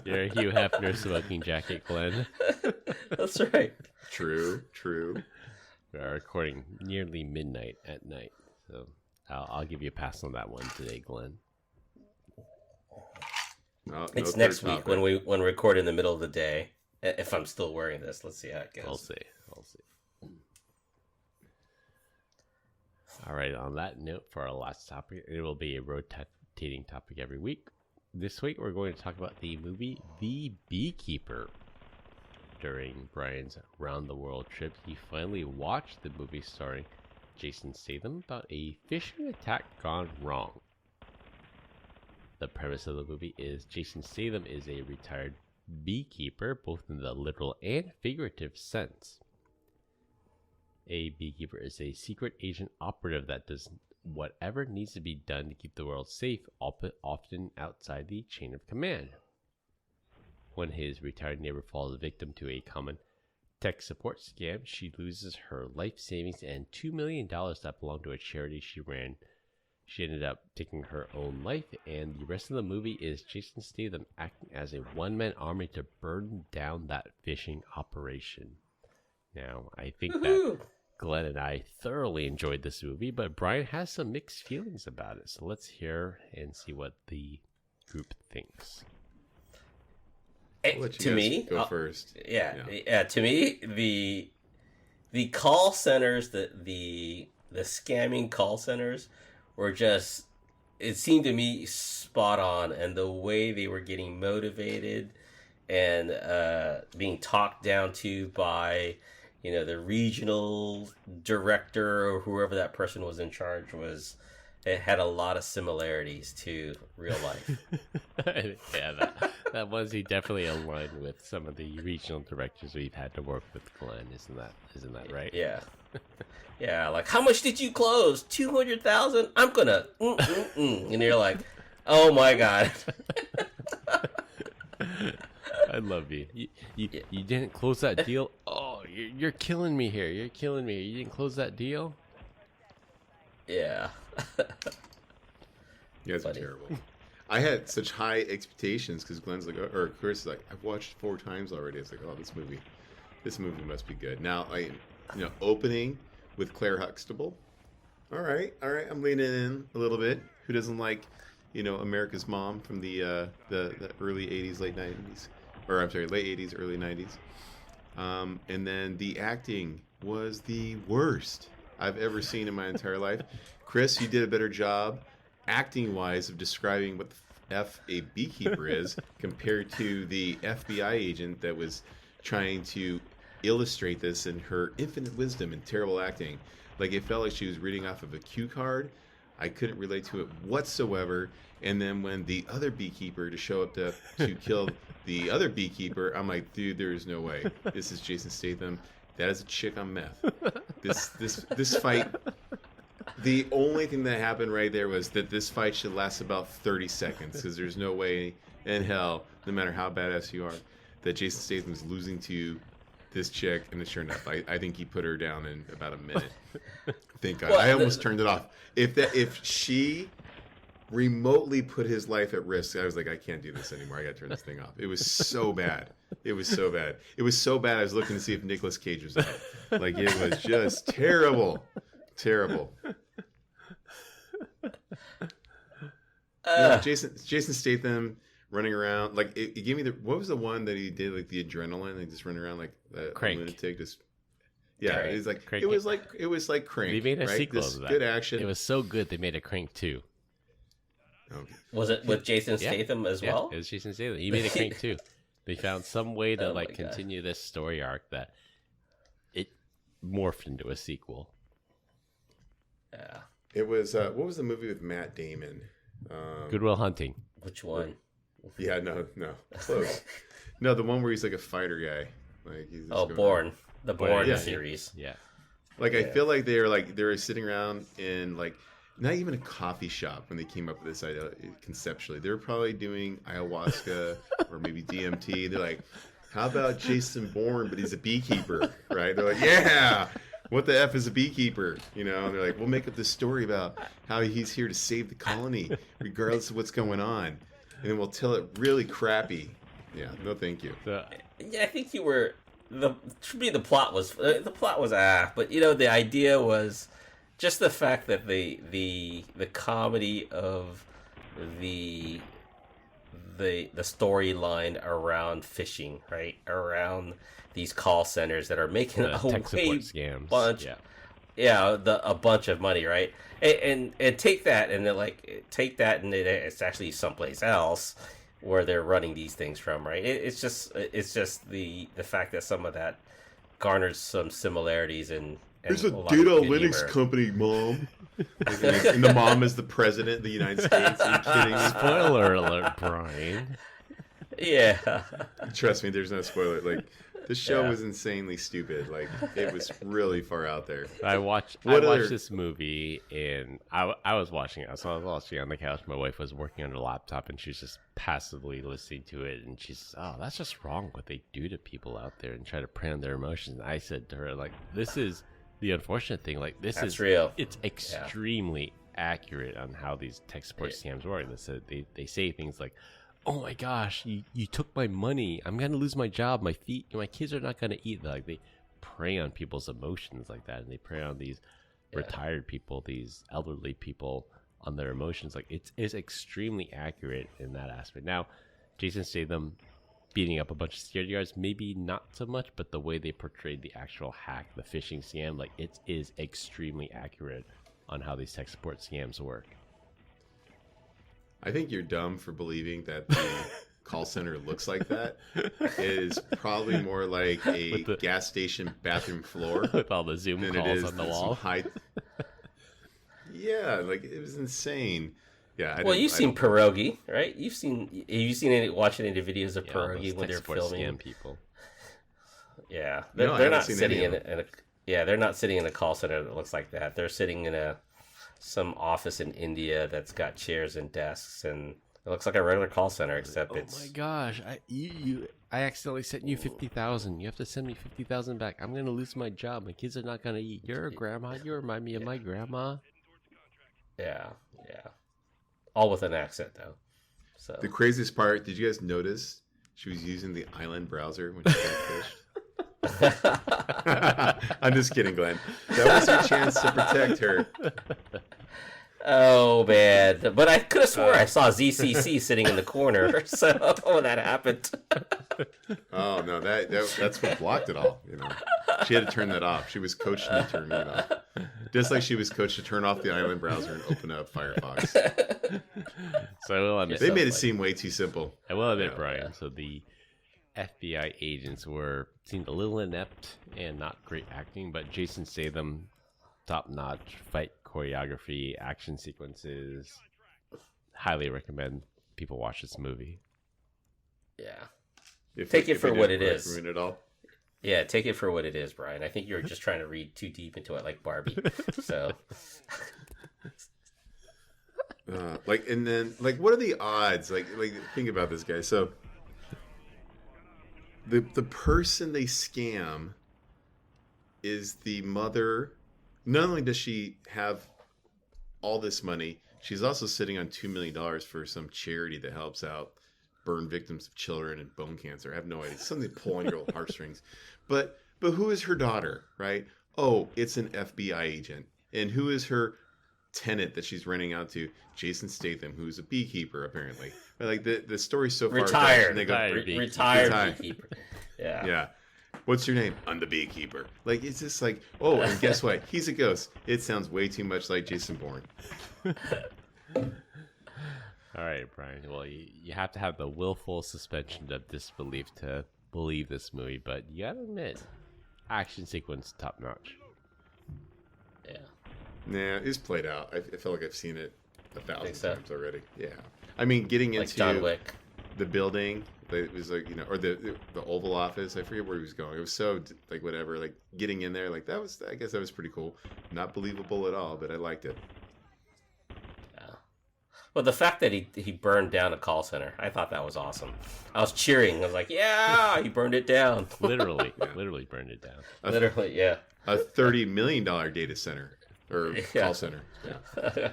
You're a Hugh Hefner smoking jacket, Glenn. That's right. True. We are recording nearly midnight at night, so I'll give you a pass on that one today, Glenn. It's next week when we record in the middle of the day. If I'm still wearing this, let's see how it goes. I'll see. All right, on that note, for our last topic, it will be a rotating topic every week. This week, we're going to talk about the movie The Beekeeper. During Brian's round-the-world trip, he finally watched the movie starring Jason Statham about a fishing attack gone wrong. The premise of the movie is Jason Statham is a retired beekeeper, both in the literal and figurative sense. A beekeeper is a secret agent operative that does whatever needs to be done to keep the world safe, often outside the chain of command. When his retired neighbor falls victim to a common tech support scam, she loses her life savings and $2 million that belonged to a charity she ran. She ended up taking her own life, and the rest of the movie is Jason Statham acting as a one-man army to burn down that fishing operation. Now, I think that Glenn and I thoroughly enjoyed this movie, but Brian has some mixed feelings about it. So let's hear and see what the group thinks. To me, go first. Yeah. To me, the call centers, the scamming call centers were just, it seemed to me spot on, and the way they were getting motivated and being talked down to by, the regional director or whoever that person was in charge was. It had a lot of similarities to real life. Yeah, that was he definitely aligned with some of the regional directors we've had to work with, Glenn. Isn't that right? Yeah. Yeah, like, how much did you close? 200,000? I'm gonna and you're like, oh my God. I love you. You didn't close that deal? Oh, you're killing me here. You're killing me. You didn't close that deal? Yeah. You guys are terrible. I had such high expectations because Glenn's like, or Chris is like, I've watched 4 times already. It's like, oh, this movie must be good. Now, opening with Claire Huxtable. All right, I'm leaning in a little bit. Who doesn't like, America's Mom from the early 80s, late 90s, or I'm sorry, late 80s, early 90s. And then the acting was the worst I've ever seen in my entire life. Chris, you did a better job acting-wise of describing what the F a beekeeper is compared to the FBI agent that was trying to illustrate this in her infinite wisdom and terrible acting. Like, it felt like she was reading off of a cue card. I couldn't relate to it whatsoever. And then when the other beekeeper to show up to kill the other beekeeper, I'm like, dude, there is no way. This is Jason Statham. That is a chick on meth. This fight, the only thing that happened right there was that this fight should last about 30 seconds because there's no way in hell, no matter how badass you are, that Jason Statham's losing to this chick. And sure enough, I think he put her down in about a minute. Thank God. I almost turned it off. If she remotely put his life at risk, I was like, I can't do this anymore. I got to turn this thing off. It was so bad. It was so bad. I was looking to see if Nicolas Cage was out. Like, it was just terrible. Jason Statham running around, like, it gave me what was the one that he did, like the adrenaline, like just running around like a lunatic, just it was like Crank. It was like Crank. They made a right? sequel of that. Good action. It was so good they made a Crank 2. Okay. Was it with Jason Statham as well? It was Jason Statham. He made a Crank 2. They found some way to continue this story arc that morphed into a sequel. Yeah. It was what was the movie with Matt Damon? Good Will Hunting. Which one? Yeah, no, close. No, the one where he's like a fighter guy. Like he's just Born. The Born Yeah. series. Yeah. Like I feel like they were sitting around in like not even a coffee shop when they came up with this idea conceptually. They were probably doing ayahuasca or maybe DMT. They're like, how about Jason Bourne, but he's a beekeeper, right? They're like, yeah, what the F is a beekeeper? You know, and they're like, we'll make up this story about how he's here to save the colony, regardless of what's going on. And then we'll tell it really crappy. Yeah, no thank you. Yeah, I think you were... To me, the plot was but the idea was just the fact that the comedy of the storyline around phishing, right, around these call centers that are making a tech support way scams. bunch, a bunch of money, right, and take that and it's actually someplace else where they're running these things from, right? It's just the fact that some of that garners some similarities and There's a lot data of good analytics humor. company, Mom. And the mom is the president of the United States. Are you kidding me? Spoiler alert, Brian. Yeah. Trust me, there's no spoiler. Like, this show Yeah. was insanely stupid. Like, it was really far out there. I watched this movie, and I was watching it. So I was watching it on the couch. My wife was working on her laptop, and she was just passively listening to it. And she's, oh, that's just wrong what they do to people out there and try to prey on their emotions. And I said to her, like, this is the unfortunate thing. Like, this That's is real. It's extremely accurate on how these tech support scams work. They say things like, oh my gosh, you took my money. I'm going to lose my job. My kids are not going to eat. Like, they prey on people's emotions like that. And they prey on these retired people, these elderly people on their emotions. Like, it's extremely accurate in that aspect. Now, Jason Statham beating up a bunch of security guards, maybe not so much, but the way they portrayed the actual hack, the phishing scam, like, it is extremely accurate on how these tech support scams work. I think you're dumb for believing that the call center looks like that. It is probably more like a gas station bathroom floor With all the Zoom than it calls is on the some wall. Yeah, like, it was insane. Yeah. You've seen Pierogi, right? Have you seen watching any videos of Pierogi those when they're tech support filming? scam people. Yeah, No, I they're haven't not seen sitting any in of they're not sitting in a call center that looks like that. They're sitting in some office in India that's got chairs and desks, and it looks like a regular call center, except it's... Oh my gosh, I accidentally sent you 50,000. You have to send me 50,000 back. I'm gonna lose my job. My kids are not gonna eat. You're a grandma. You remind me of my grandma. Yeah. All with an accent, though. So The craziest part, did you guys notice she was using the Island browser when she got fished? I'm just kidding, Glenn. That was her chance to protect her. Oh man! But I could have swore I saw ZCC sitting in the corner. So when that happened, Oh no, that's what blocked it all. You know, she had to turn that off. She was coached to turn it off, just like she was coached to turn off the Island browser and open up Firefox. So I will admit, They made it seem way too simple. I will admit, Brian. So the FBI agents seemed a little inept and not great acting, but Jason Statham, top-notch fight choreography, action sequences. Highly recommend people watch this movie. yeah, Take it for what it is. Ruin it all. yeah, take it for what it is, Brian. I think you're just trying to read too deep into it, like Barbie. So And then what are the odds? Like think about this, guy. So the person they scam is the mother. Not only does she have all this money, she's also sitting on $2 million for some charity that helps out burn victims of children and bone cancer. I have no idea. It's something to pull on your old heartstrings. But who is her daughter, right? Oh, it's an FBI agent. And who is her tenant that she's renting out to? Jason Statham, who's a beekeeper, apparently. But like the story's so far retired, Retired beekeeper. Yeah. Yeah. What's your name? I'm the beekeeper. Like, it's just like, oh, and guess what? He's a ghost. It sounds way too much like Jason Bourne. All right, Brian. Well, you have to have the willful suspension of disbelief to believe this movie, but you gotta admit, action sequence top notch. Yeah. Nah, it's played out. I feel like I've seen it 1,000 so? times already. Yeah. I mean, getting Like into John Wick. the building, it was like, you know, or the Oval Office. I forget where he was going. It was so like whatever. Like getting in there, like that was. I guess that was pretty cool. Not believable at all, but I liked it. Well, the fact that he burned down a call center, I thought that was awesome. I was cheering. I was like, yeah, he burned it down. Literally burned it down. Literally, yeah. A $30 million data center or call center. Yeah.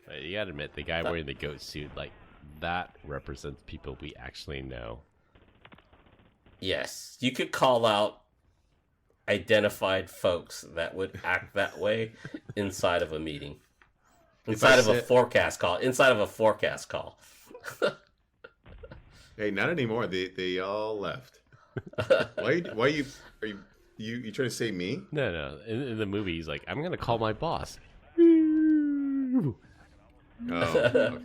But you gotta admit, the guy wearing the goat suit, like, that represents people we actually know. Yes, you could call out identified folks that would act that way inside of a meeting. Inside of a forecast call. Hey, not anymore. They all left. Why are you trying to say me? No. In the movie, he's like, I'm gonna call my boss. Oh, okay.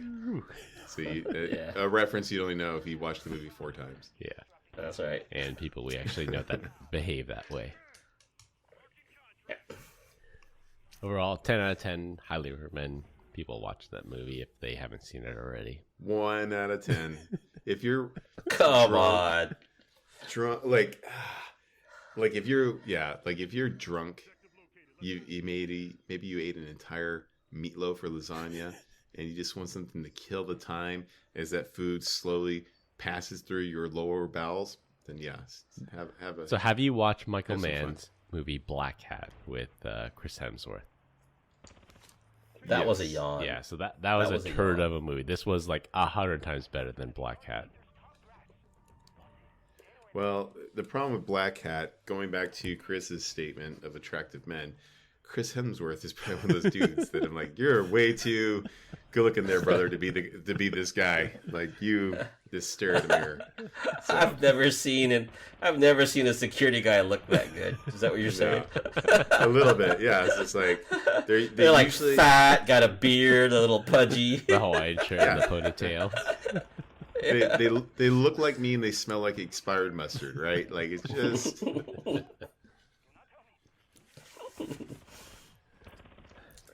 See, a reference you'd only know if you watched the movie 4 times. Yeah, that's right. And people we actually know that behave that way. Overall, 10 out of 10. Highly recommend people watch that movie if they haven't seen it already. 1 out of 10. If you're on, drunk, like if you're drunk, you maybe you ate an entire meatloaf or lasagna, and you just want something to kill the time as that food slowly passes through your lower bowels. Then yes, have a. So have you watched Michael Mann's movie Black Hat with Chris Hemsworth? That was a yawn. Yeah, so that was a turd of a movie. This was like 100 times better than Black Hat. Well, the problem with Black Hat, going back to Chris's statement of attractive men, Chris Hemsworth is probably one of those dudes that I'm like, you're way too good looking there, brother, to be this guy. Like you just stare at the mirror. So. I've never seen a security guy look that good. Is that what you're saying? A little bit, yeah. It's just like they're like usually fat, got a beard, a little pudgy. The Hawaiian shirt and the ponytail. They look like me and they smell like expired mustard, right? Like it's just.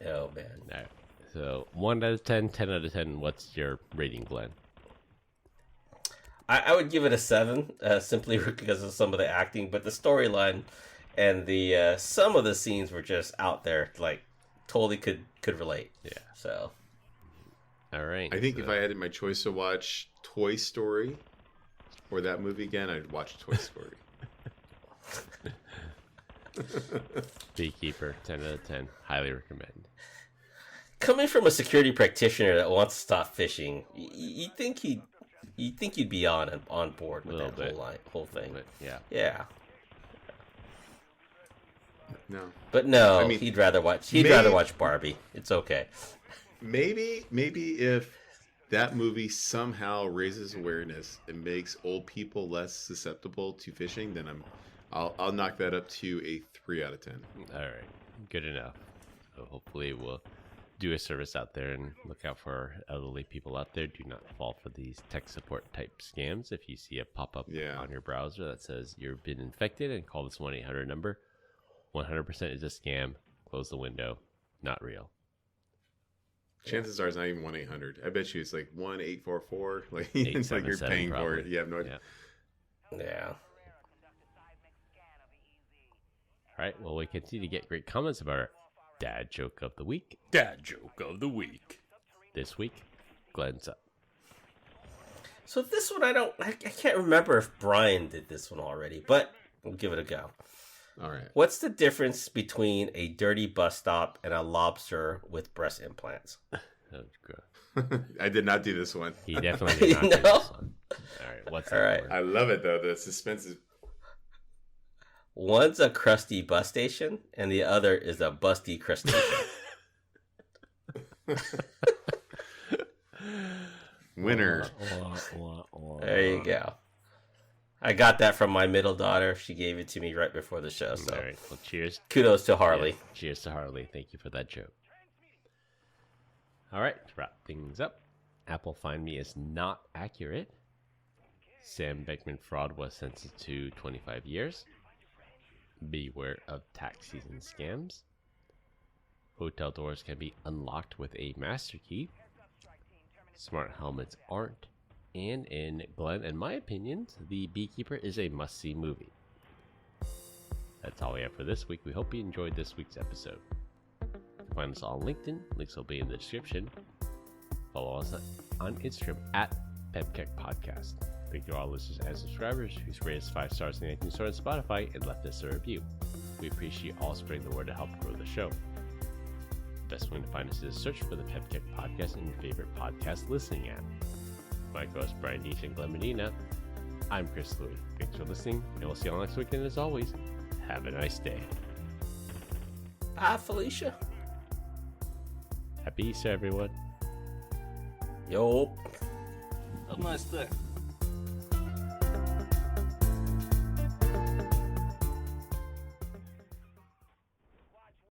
Oh man! All right. So 1 out of 10, 10 out of 10. What's your rating, Glenn? I would give it a 7, simply because of some of the acting, but the storyline and the some of the scenes were just out there, like totally could relate. Yeah. So. All right. I think if I had my choice to watch Toy Story or that movie again, I'd watch Toy Story. Beekeeper, 10 out of 10. Highly recommend. Coming from a security practitioner that wants to stop fishing, you think you'd be on board with that whole thing. Yeah. Yeah. No. But no, I mean, he'd rather watch Barbie. It's okay. Maybe if that movie somehow raises awareness and makes old people less susceptible to fishing, then I'll knock that up to a 3 out of 10. All right. Good enough. So hopefully we'll do a service out there and look out for elderly people out there. Do not fall for these tech support type scams. If you see a pop-up on your browser that says you've been infected and call this 1-800 number, 100% is a scam. Close the window. Not real. Chances are it's not even 1-800. I bet you it's like 1-844. Like it's like you're paying probably. for it. You have no idea. Yeah. All right. Well, we continue to get great comments about our dad joke of the week. Dad joke of the week. This week, Glenn's up. So this one, I can't remember if Brian did this one already, but we'll give it a go. All right. What's the difference between a dirty bus stop and a lobster with breast implants? That's good. I did not do this one. He definitely did not do this one. All right. What's that word? I love it though. The suspense is. One's a crusty bus station, and the other is a busty crustacean. Winner. There you go. I got that from my middle daughter. She gave it to me right before the show. So, all right. Well, cheers. Kudos to Harley. Yeah, cheers to Harley. Thank you for that joke. All right. To wrap things up, Apple Find Me is not accurate. Sam Bankman Fraud was sentenced to 25 years. Beware of tax season scams. Hotel doors can be unlocked with a master key. Smart helmets aren't. And in Glenn and my opinions, The Beekeeper is a must-see movie. That's all we have for this week. We hope you enjoyed this week's episode. You can find us on LinkedIn. Links will be in the description. Follow us on Instagram at PEBCAK Podcast. Thank you to all listeners and subscribers who's rated us 5 stars in the iTunes Store and Spotify and left us a review. We appreciate you all spreading the word to help grow the show. The best way to find us is search for the PEBCAK Podcast in your favorite podcast listening app. My co-host Brian Deach and Glenn Medina. I'm Chris Louie. Thanks for listening, and we'll see you all next week. And as always, have a nice day. Bye, Felicia. Happy Easter, everyone. Yo. Have a nice day.